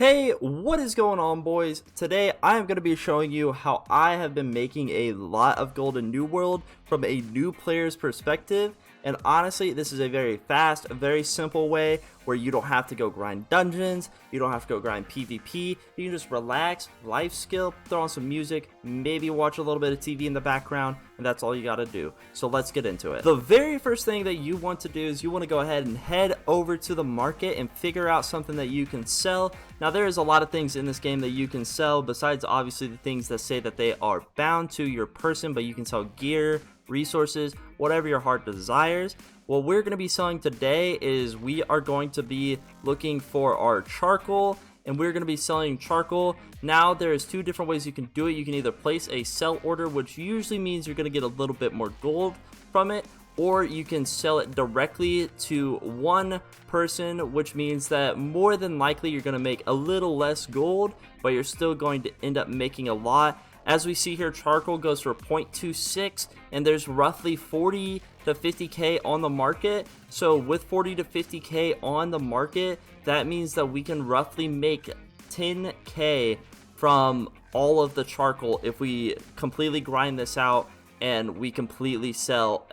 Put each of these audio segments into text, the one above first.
Hey, what is going on, boys? Today I am going to be showing you how I have been making a lot of gold in New World from a new player's perspective. And honestly, this is a very fast, very simple way where you don't have to go grind dungeons, you don't have to go grind PvP, you can just relax, life skill, throw on some music, maybe watch a little bit of TV in the background, and that's all you gotta do. So let's get into it. The very first thing that you want to do is you want to go ahead and head over to the market and figure out something that you can sell. Now there is a lot of things in this game that you can sell besides obviously the things that say that they are bound to your person, but you can sell gear, resources, whatever your heart desires. What we're going to be selling today is we are going to be looking for our charcoal, and we're going to be selling charcoal. Now there's two different ways you can do it. You can either place a sell order, which usually means you're going to get a little bit more gold from it, or you can sell it directly to one person, which means that more than likely you're going to make a little less gold, but you're still going to end up making a lot. As we see here, charcoal goes for 0.26, and there's roughly 40 to 50k on the market. So with 40 to 50k on the market, that means that we can roughly make 10k from all of the charcoal if we completely grind this out and we completely sell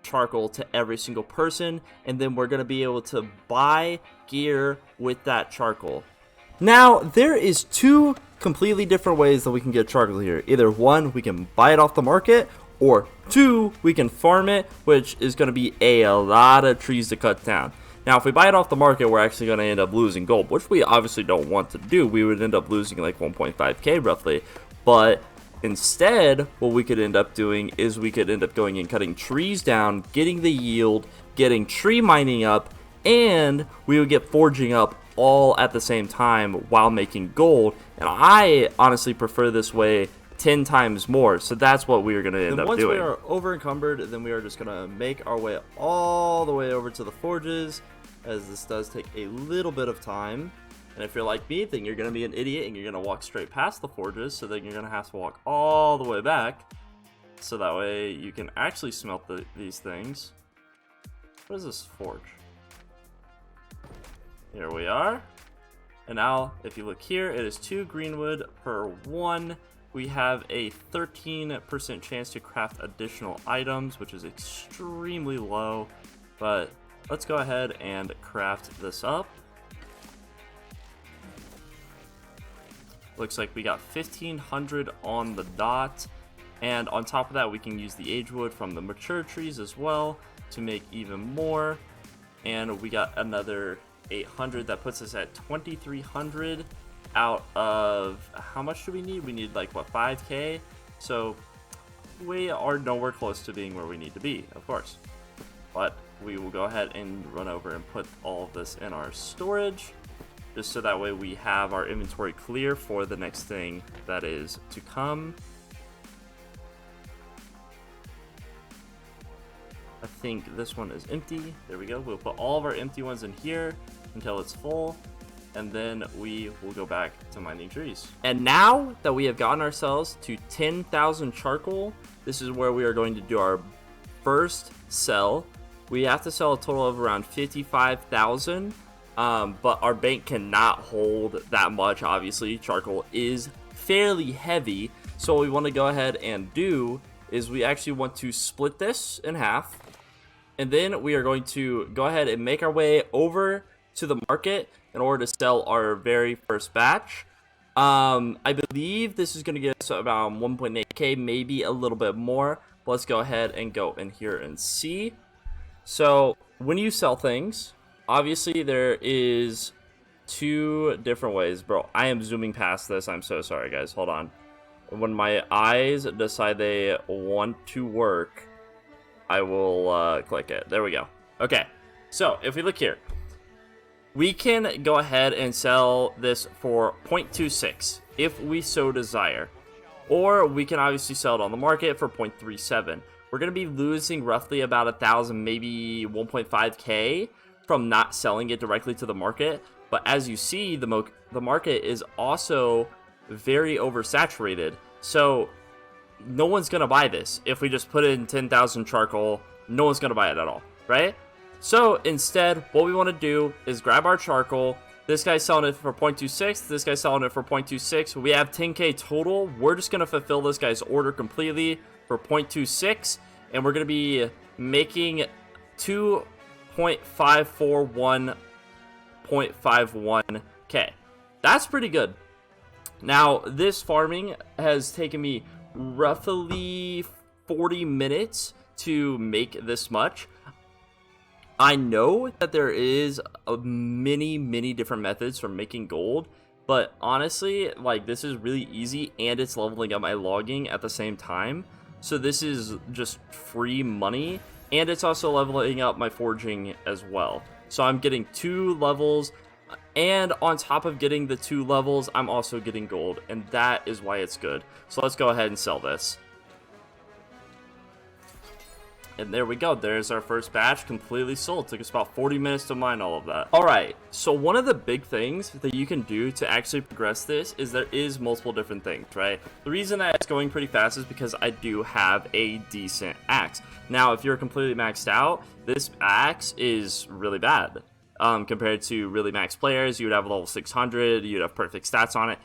charcoal to every single person, and then we're going to be able to buy gear with that charcoal. Now there is two completely different ways that we can get charcoal here. Either one, we can buy it off the market, or two, we can farm it, which is going to be a lot of trees to cut down. Now if we buy it off the market, we're actually going to end up losing gold, which we obviously don't want to do. We would end up losing like 1.5k roughly, but instead what we could end up doing is we could end up going and cutting trees down, getting the yield, getting tree mining up, and we would get forging up all at the same time while making gold. And I honestly prefer this way 10 times more, so that's what we're going to end up doing. Once we are over encumbered, then we are just going to make our way all the way over to the forges, as this does take a little bit of time. And if you're like me, then you're going to be an idiot and you're going to walk straight past the forges, so then you're going to have to walk all the way back, so that way you can actually smelt these things. What is this forge? Here we are. And now if you look here, it is 2 greenwood per 1. We have a 13% chance to craft additional items, which is extremely low, but let's go ahead and craft this up. Looks like we got 1500 on the dot, and on top of that we can use the age wood from the mature trees as well to make even more. And we got another 800, that puts us at 2300 out of how much do we need? We need like what, 5k? So we are nowhere close to being where we need to be, of course, but we will go ahead and run over and put all of this in our storage, just so that way we have our inventory clear for the next thing that is to come. I think this one is empty. There we go. We'll put all of our empty ones in here until it's full, and then we will go back to mining trees. And now that we have gotten ourselves to 10,000 charcoal, this is where we are going to do our first sell. We have to sell a total of around 55,000, but our bank cannot hold that much. Obviously, charcoal is fairly heavy, so what we want to go ahead and do is we actually want to split this in half, and then we are going to go ahead and make our way over to the market in order to sell our very first batch. I believe this is going to get us about 1.8k, maybe a little bit more. Let's go ahead and go in here and see. So when you sell things, obviously there is two different ways. Bro, I am zooming past this. I'm so sorry, guys. Hold on. When my eyes decide they want to work, I will click it. There we go. Okay, so if we look here, we can go ahead and sell this for 0.26 if we so desire, or we can obviously sell it on the market for 0.37. We're going to be losing roughly about 1,000, maybe 1.5k from not selling it directly to the market. But as you see, the market is also very oversaturated, so no one's gonna buy this. If we just put in 10,000 charcoal, no one's gonna buy it at all, right? So instead, what we want to do is grab our charcoal, This guy's selling it for 0.26. This guy's selling it for 0.26. We have 10k total. We're just going to fulfill this guy's order completely for 0.26. And we're going to be making 2.541.51k. That's pretty good. Now, this farming has taken me roughly 40 minutes to make this much. I know that there is many different methods for making gold, but honestly, like, this is really easy and it's leveling up my logging at the same time. So this is just free money, and it's also leveling up my forging as well. So I'm getting 2 levels, and on top of getting the 2 levels, I'm also getting gold, and that is why it's good. So let's go ahead and sell this. And there we go. There's our first batch completely sold. Took us about 40 minutes to mine all of that. All right. So one of the big things that you can do to actually progress this is there is multiple different things, right? The reason that it's going pretty fast is because I do have a decent axe. Now, if you're completely maxed out, this axe is really bad. Compared to really maxed players, you would have level 600. You'd have perfect stats on it.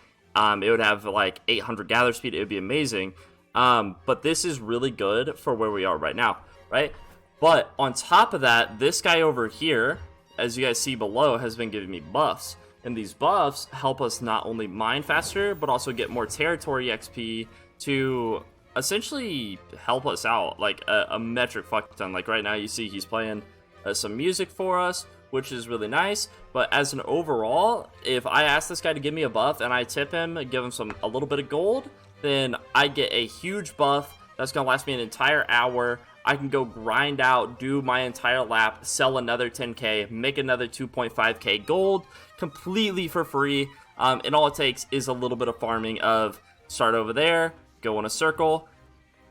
It would have like 800 gather speed. It would be amazing. But this is really good for where we are right now. Right? But on top of that, this guy over here, as you guys see below, has been giving me buffs. And these buffs help us not only mine faster, but also get more territory XP to essentially help us out, like a metric fuck ton. Like right now, you see he's playing some music for us, which is really nice. But as an overall, if I ask this guy to give me a buff and I tip him and give him a little bit of gold, then I get a huge buff that's gonna last me an entire hour. I can go grind out, do my entire lap, sell another 10k, make another 2.5k gold completely for free. And all it takes is a little bit of farming of start over there, go in a circle,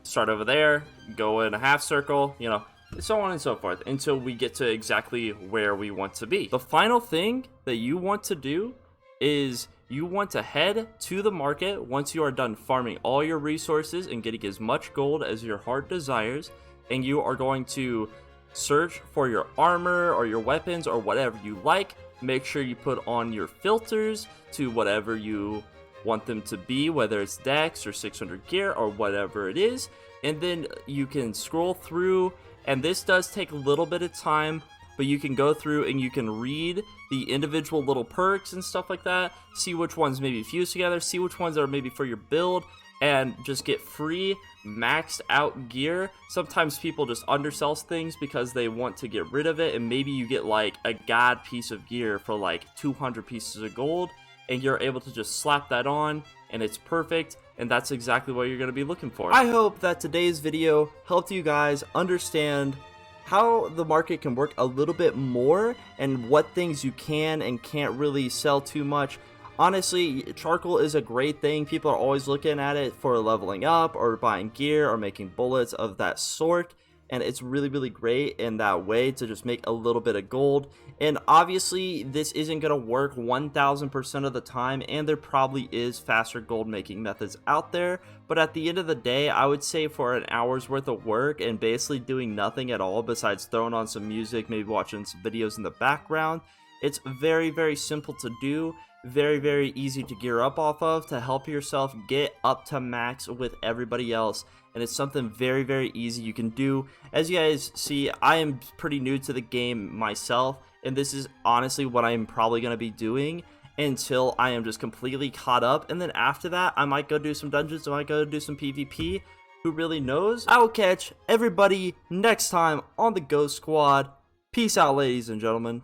start over there, go in a half circle, you know, so on and so forth until we get to exactly where we want to be. The final thing that you want to do is you want to head to the market once you are done farming all your resources and getting as much gold as your heart desires. And you are going to search for your armor or your weapons or whatever you like. Make sure you put on your filters to whatever you want them to be, whether it's dex or 600 gear or whatever it is. And then you can scroll through, and this does take a little bit of time, but you can go through and you can read the individual little perks and stuff like that. See which ones maybe fuse together, see which ones are maybe for your build, and just get free maxed out gear. Sometimes people just undersell things because they want to get rid of it, and maybe you get like a god piece of gear for like 200 pieces of gold, and you're able to just slap that on and it's perfect, and that's exactly what you're going to be looking for. I hope that today's video helped you guys understand how the market can work a little bit more and what things you can and can't really sell too much. Honestly, charcoal is a great thing. People are always looking at it for leveling up or buying gear or making bullets of that sort. And it's really great in that way to just make a little bit of gold. And obviously, this isn't going to work 1000% of the time. And there probably is faster gold making methods out there. But at the end of the day, I would say for an hour's worth of work and basically doing nothing at all besides throwing on some music, maybe watching some videos in the background, it's very simple to do. Very easy to gear up off of to help yourself get up to max with everybody else, and it's something very easy you can do. As you guys see, I am pretty new to the game myself, and this is honestly what I am probably going to be doing until I am just completely caught up, and then after that I might go do some dungeons, I might go do some PvP, who really knows. I will catch everybody next time on the Ghost Squad. Peace out, ladies and gentlemen.